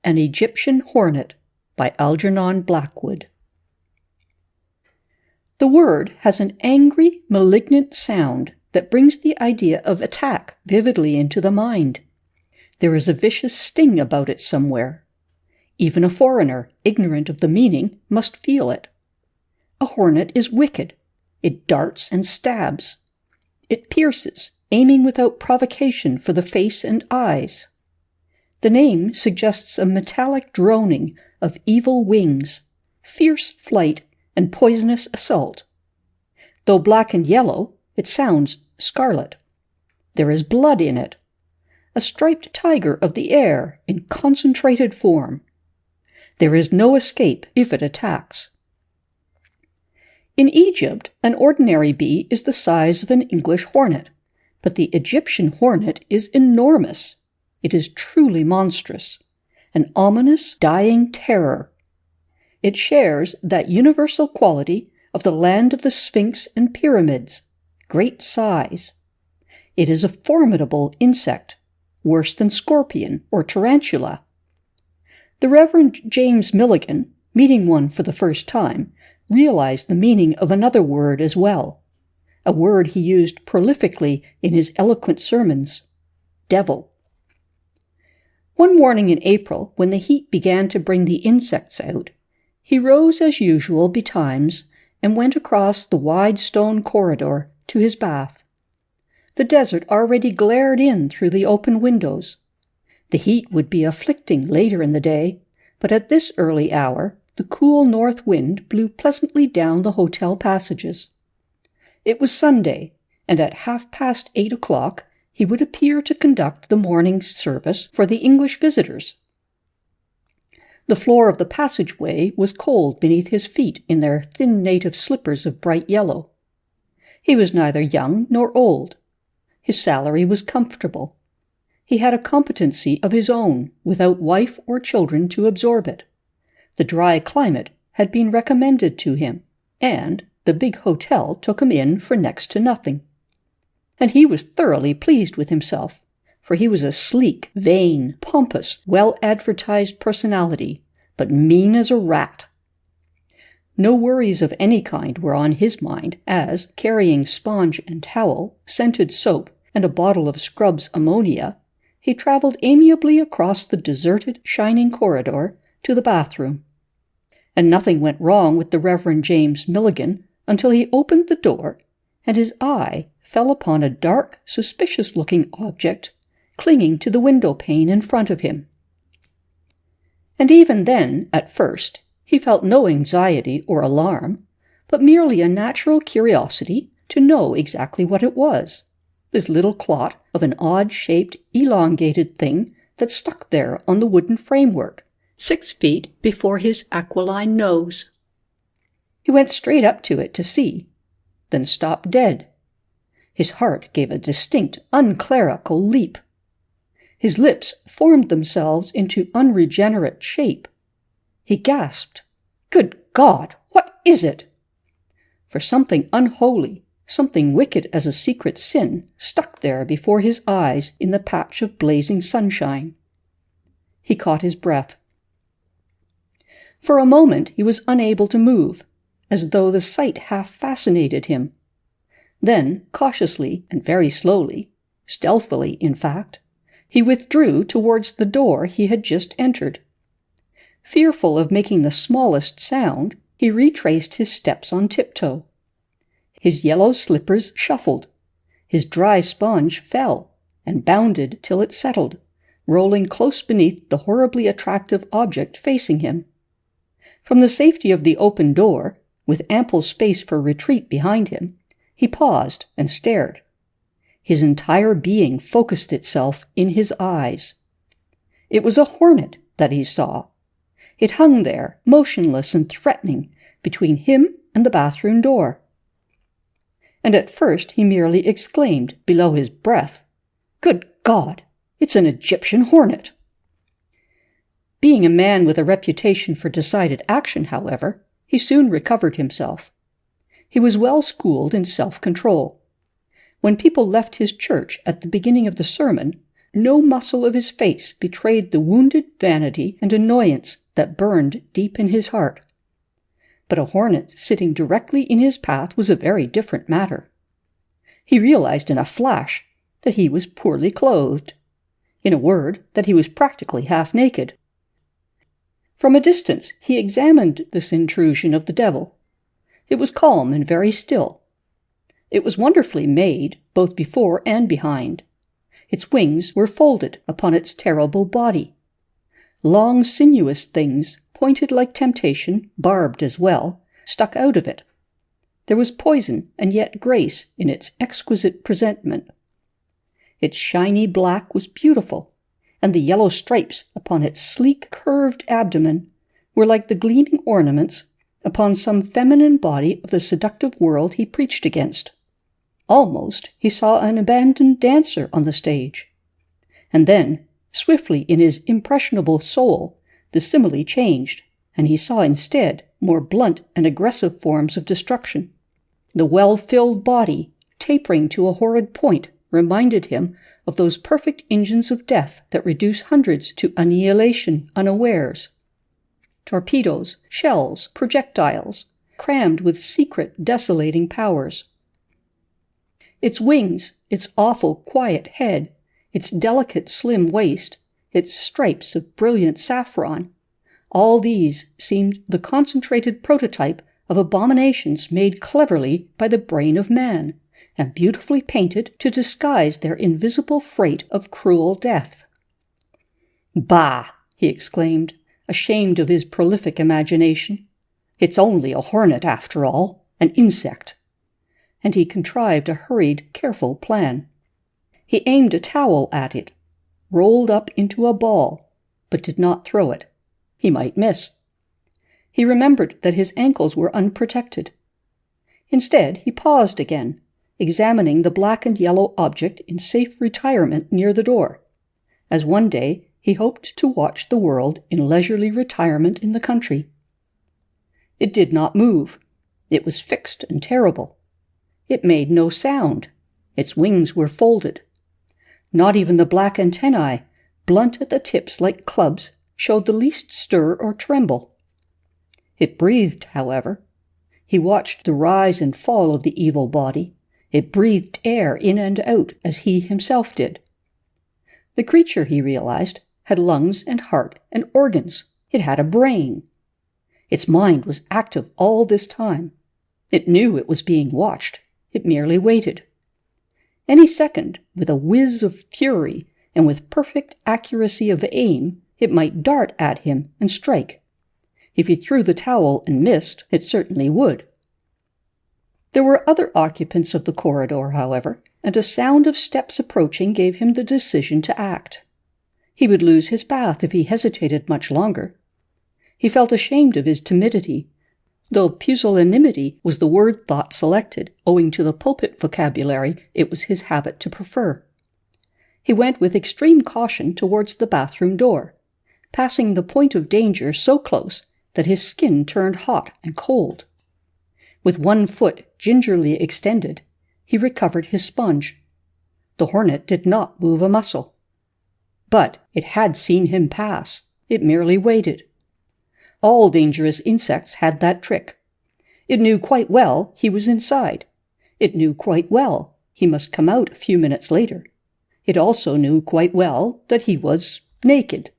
An Egyptian Hornet by Algernon Blackwood. The word has an angry, malignant sound that brings the idea of attack vividly into the mind. There is a vicious sting about it somewhere. Even a foreigner, ignorant of the meaning, must feel it. A hornet is wicked. It darts and stabs. It pierces, aiming without provocation for the face and eyes. The name suggests a metallic droning of evil wings, fierce flight, and poisonous assault. Though black and yellow, it sounds scarlet. There is blood in it. A striped tiger of the air in concentrated form. There is no escape if it attacks. In Egypt, an ordinary bee is the size of an English hornet, but the Egyptian hornet is enormous. It is truly monstrous, an ominous, dying terror. It shares that universal quality of the land of the Sphinx and pyramids, great size. It is a formidable insect, worse than scorpion or tarantula. The Reverend James Milligan, meeting one for the first time, realized the meaning of another word as well, a word he used prolifically in his eloquent sermons: devil. One morning in April, when the heat began to bring the insects out, he rose as usual betimes and went across the wide stone corridor to his bath. The desert already glared in through the open windows. The heat would be afflicting later in the day, but at this early hour the cool north wind blew pleasantly down the hotel passages. It was Sunday, and at 8:30 he would appear to conduct the morning service for the English visitors. The floor of the passageway was cold beneath his feet in their thin native slippers of bright yellow. He was neither young nor old. His salary was comfortable. He had a competency of his own, without wife or children to absorb it. The dry climate had been recommended to him, and the big hotel took him in for next to nothing. And he was thoroughly pleased with himself, for he was a sleek, vain, pompous, well-advertised personality, but mean as a rat. No worries of any kind were on his mind as, carrying sponge and towel, scented soap, and a bottle of Scrubb's ammonia, he traveled amiably across the deserted, shining corridor to the bathroom. And nothing went wrong with the Reverend James Milligan until he opened the door and his eye fell upon a dark, suspicious-looking object clinging to the window-pane in front of him. And even then, at first, he felt no anxiety or alarm, but merely a natural curiosity to know exactly what it was, this little clot of an odd-shaped, elongated thing that stuck there on the wooden framework, 6 feet before his aquiline nose. He went straight up to it to see, then stopped dead. His heart gave a distinct, unclerical leap. His lips formed themselves into unregenerate shape. He gasped, "Good God, what is it?" For something unholy, something wicked as a secret sin, stuck there before his eyes in the patch of blazing sunshine. He caught his breath. For a moment he was unable to move, as though the sight half fascinated him. Then, cautiously and very slowly, stealthily in fact, he withdrew towards the door he had just entered. Fearful of making the smallest sound, he retraced his steps on tiptoe. His yellow slippers shuffled. His dry sponge fell and bounded till it settled, rolling close beneath the horribly attractive object facing him. From the safety of the open door, with ample space for retreat behind him, he paused and stared. His entire being focused itself in his eyes. It was a hornet that he saw. It hung there, motionless and threatening, between him and the bathroom door. And at first he merely exclaimed, below his breath, "Good God, it's an Egyptian hornet!" Being a man with a reputation for decided action, however, he soon recovered himself. He was well schooled in self-control. When people left his church at the beginning of the sermon, No muscle of his face betrayed the wounded vanity and annoyance that burned deep in his heart. But a hornet sitting directly in his path was a very different matter. He realized in a flash that he was poorly clothed. In a word, that he was practically half naked. From a distance he examined this intrusion of the devil. It was calm and very still. It was wonderfully made, both before and behind. Its wings were folded upon its terrible body. Long, sinuous things, pointed like temptation, barbed as well, stuck out of it. There was poison and yet grace in its exquisite presentment. Its shiny black was beautiful, and the yellow stripes upon its sleek, curved abdomen were like the gleaming ornaments upon some feminine body of the seductive world he preached against. Almost he saw an abandoned dancer on the stage. And then, swiftly in his impressionable soul, the simile changed, and he saw instead more blunt and aggressive forms of destruction. The well-filled body, tapering to a horrid point, reminded him of those perfect engines of death that reduce hundreds to annihilation unawares. Torpedoes, shells, projectiles, crammed with secret, desolating powers. Its wings, its awful, quiet head, its delicate, slim waist, its stripes of brilliant saffron, all these seemed the concentrated prototype of abominations made cleverly by the brain of man, and beautifully painted to disguise their invisible freight of cruel death. "Bah!" he exclaimed, ashamed of his prolific imagination. "It's only a hornet, after all, an insect." And he contrived a hurried, careful plan. He aimed a towel at it, rolled up into a ball, but did not throw it. He might miss. He remembered that his ankles were unprotected. Instead, he paused again, examining the black and yellow object in safe retirement near the door, as one day he hoped to watch the world in leisurely retirement in the country. It did not move. It was fixed and terrible. It made no sound. Its wings were folded. Not even the black antennae, blunt at the tips like clubs, showed the least stir or tremble. It breathed, however. He watched the rise and fall of the evil body. It breathed air in and out as he himself did. The creature, he realized, had lungs and heart and organs. It had a brain. Its mind was active all this time. It knew it was being watched. It merely waited. Any second, with a whiz of fury and with perfect accuracy of aim, it might dart at him and strike. If he threw the towel and missed, it certainly would. There were other occupants of the corridor, however, and a sound of steps approaching gave him the decision to act. He would lose his bath if he hesitated much longer. He felt ashamed of his timidity, though pusillanimity was the word thought selected, owing to the pulpit vocabulary it was his habit to prefer. He went with extreme caution towards the bathroom door, passing the point of danger so close that his skin turned hot and cold. With one foot gingerly extended, he recovered his sponge. The hornet did not move a muscle. But it had seen him pass. It merely waited. All dangerous insects had that trick. It knew quite well he was inside. It knew quite well he must come out a few minutes later. It also knew quite well that he was naked.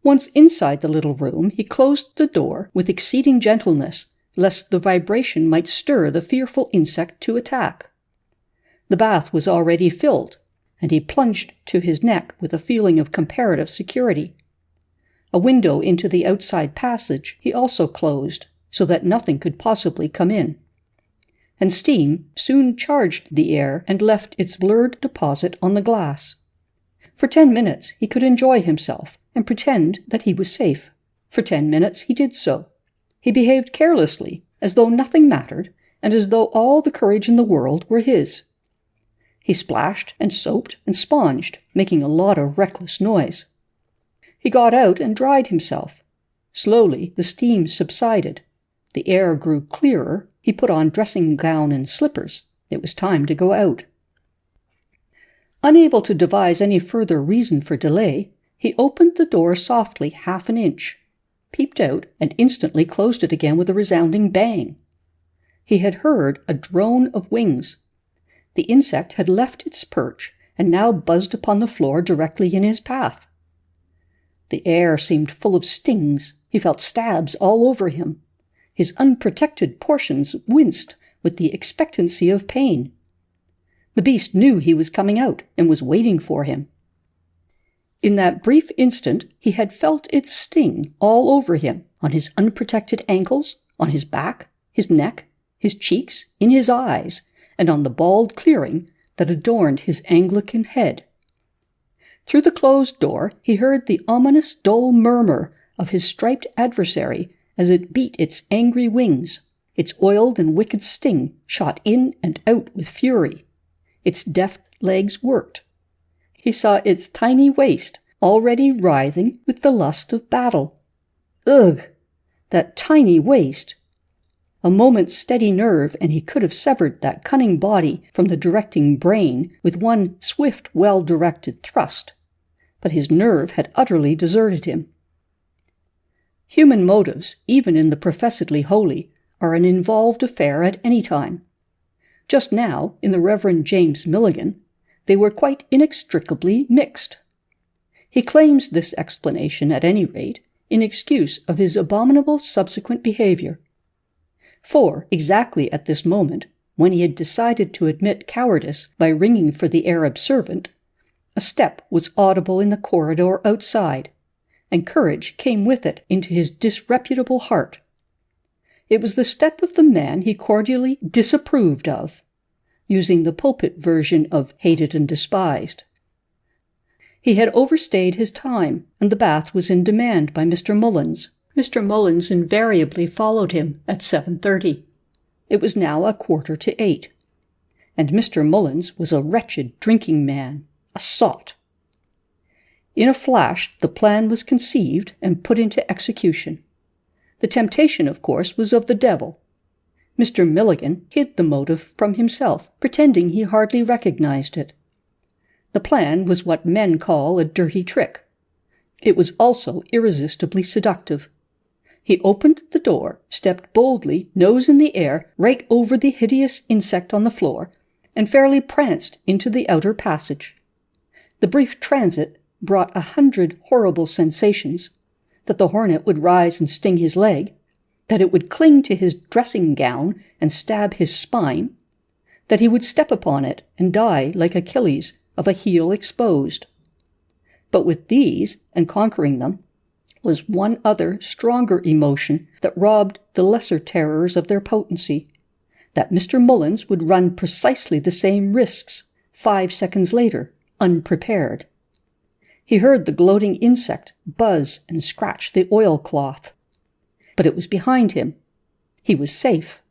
Once inside the little room, he closed the door with exceeding gentleness, lest the vibration might stir the fearful insect to attack. The bath was already filled, and he plunged to his neck with a feeling of comparative security. A window into the outside passage he also closed, so that nothing could possibly come in. And steam soon charged the air and left its blurred deposit on the glass. For 10 minutes he could enjoy himself and pretend that he was safe. For 10 minutes he did so. He behaved carelessly, as though nothing mattered, and as though all the courage in the world were his. He splashed and soaped and sponged, making a lot of reckless noise. He got out and dried himself. Slowly the steam subsided. The air grew clearer. He put on dressing gown and slippers. It was time to go out. Unable to devise any further reason for delay, he opened the door softly half an inch, peeped out, and instantly closed it again with a resounding bang. He had heard a drone of wings. The insect had left its perch and now buzzed upon the floor directly in his path. The air seemed full of stings. He felt stabs all over him. His unprotected portions winced with the expectancy of pain. The beast knew he was coming out and was waiting for him. In that brief instant he had felt its sting all over him, on his unprotected ankles, on his back, his neck, his cheeks, in his eyes, and on the bald clearing that adorned his Anglican head. Through the closed door he heard the ominous dull murmur of his striped adversary as it beat its angry wings. Its oiled and wicked sting shot in and out with fury. Its deft legs worked. He saw its tiny waist already writhing with the lust of battle. Ugh! That tiny waist! A moment's steady nerve, and he could have severed that cunning body from the directing brain with one swift, well-directed thrust. But his nerve had utterly deserted him. Human motives, even in the professedly holy, are an involved affair at any time. Just now, in the Reverend James Milligan, they were quite inextricably mixed. He claims this explanation, at any rate, in excuse of his abominable subsequent behavior. For, exactly at this moment, when he had decided to admit cowardice by ringing for the Arab servant, a step was audible in the corridor outside, and courage came with it into his disreputable heart. It was the step of the man he cordially disapproved of, using the pulpit version of hated and despised. He had overstayed his time, and the bath was in demand by Mr. Mullins. Mr. Mullins invariably followed him at 7:30. It was now 7:45, and Mr. Mullins was a wretched drinking man, a sot. In a flash the plan was conceived and put into execution. The temptation, of course, was of the devil. Mr. Milligan hid the motive from himself, pretending he hardly recognized it. The plan was what men call a dirty trick. It was also irresistibly seductive. He opened the door, stepped boldly, nose in the air, right over the hideous insect on the floor, and fairly pranced into the outer passage. The brief transit brought 100 horrible sensations: that the hornet would rise and sting his leg, that it would cling to his dressing-gown and stab his spine, that he would step upon it and die like Achilles, of a heel exposed. But with these, and conquering them, was one other stronger emotion that robbed the lesser terrors of their potency: that Mr. Mullins would run precisely the same risks 5 seconds later, unprepared. He heard the gloating insect buzz and scratch the oilcloth. But it was behind him. He was safe.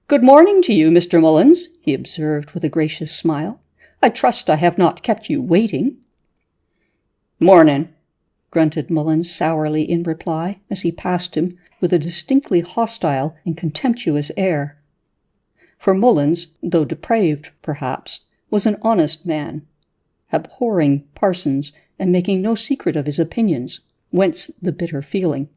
"Good morning to you, Mr. Mullins," he observed with a gracious smile. "I trust I have not kept you waiting." "Mornin'," grunted Mullins sourly in reply, as he passed him with a distinctly hostile and contemptuous air. For Mullins, though depraved, perhaps, was an honest man, abhorring parsons and making no secret of his opinions, whence the bitter feeling.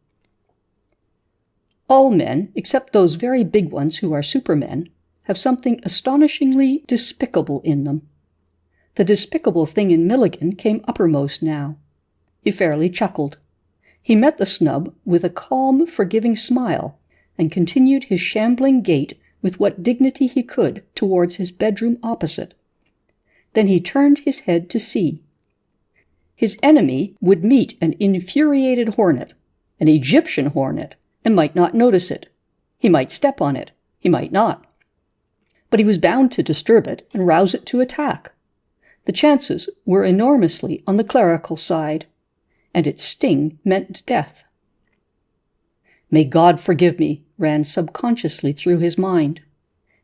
All men, except those very big ones who are supermen, have something astonishingly despicable in them. The despicable thing in Milligan came uppermost now. He fairly chuckled. He met the snub with a calm, forgiving smile, and continued his shambling gait with what dignity he could towards his bedroom opposite. Then he turned his head to see. His enemy would meet an infuriated hornet, an Egyptian hornet, and might not notice it. He might step on it. He might not. But he was bound to disturb it and rouse it to attack. The chances were enormously on the clerical side, and its sting meant death. "May God forgive me," ran subconsciously through his mind,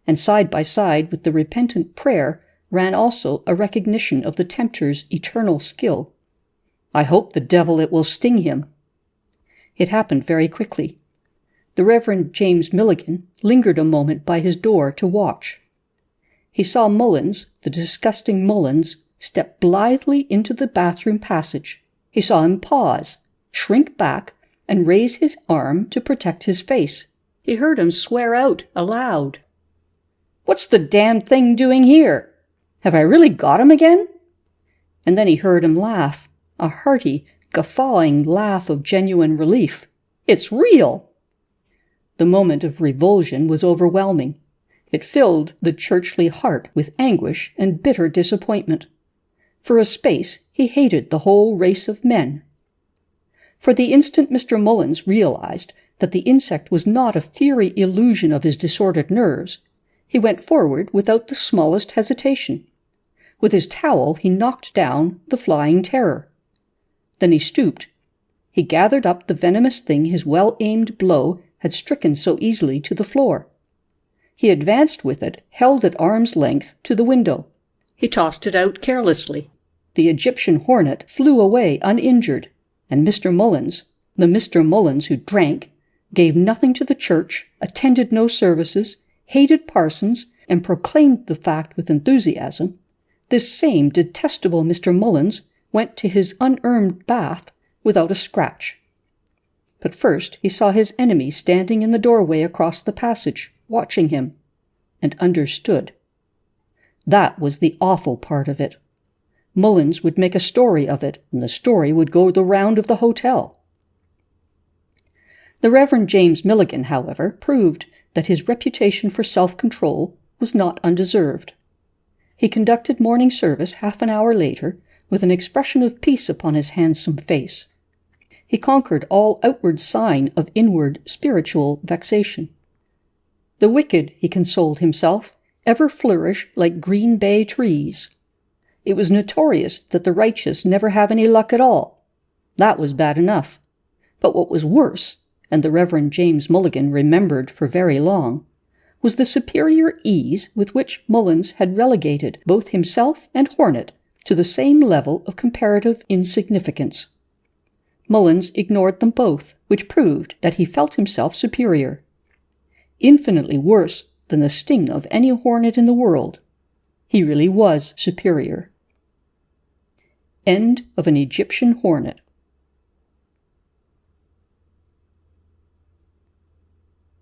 and side by side with the repentant prayer ran also a recognition of the tempter's eternal skill. "I hope the devil it will sting him." It happened very quickly. The Reverend James Milligan lingered a moment by his door to watch. He saw Mullins, the disgusting Mullins, step blithely into the bathroom passage. He saw him pause, shrink back, and raise his arm to protect his face. He heard him swear out aloud, "What's the damned thing doing here? Have I really got him again?" And then he heard him laugh, a hearty, guffawing laugh of genuine relief. "It's real!" The moment of revulsion was overwhelming. It filled the churchly heart with anguish and bitter disappointment. For a space he hated the whole race of men. For the instant Mr. Mullins realized that the insect was not a fiery illusion of his disordered nerves, he went forward without the smallest hesitation. With his towel he knocked down the flying terror. Then he stooped. He gathered up the venomous thing his well-aimed blow had stricken so easily to the floor. He advanced with it, held at arm's length, to the window. He tossed it out carelessly. The Egyptian hornet flew away uninjured, and Mr. Mullins, the Mr. Mullins who drank, gave nothing to the church, attended no services, hated parsons, and proclaimed the fact with enthusiasm, this same detestable Mr. Mullins went to his unearned bath without a scratch. But first he saw his enemy standing in the doorway across the passage, watching him, and understood. That was the awful part of it. Mullins would make a story of it, and the story would go the round of the hotel. The Reverend James Milligan, however, proved that his reputation for self-control was not undeserved. He conducted morning service half an hour later with an expression of peace upon his handsome face. He conquered all outward sign of inward spiritual vexation. The wicked, he consoled himself, ever flourish like green bay trees. It was notorious that the righteous never have any luck at all. That was bad enough. But what was worse, and the Reverend James Mulligan remembered for very long, was the superior ease with which Mullins had relegated both himself and Hornet to the same level of comparative insignificance. Mullins ignored them both, which proved that he felt himself superior. Infinitely worse than the sting of any hornet in the world. He really was superior. End of An Egyptian Hornet.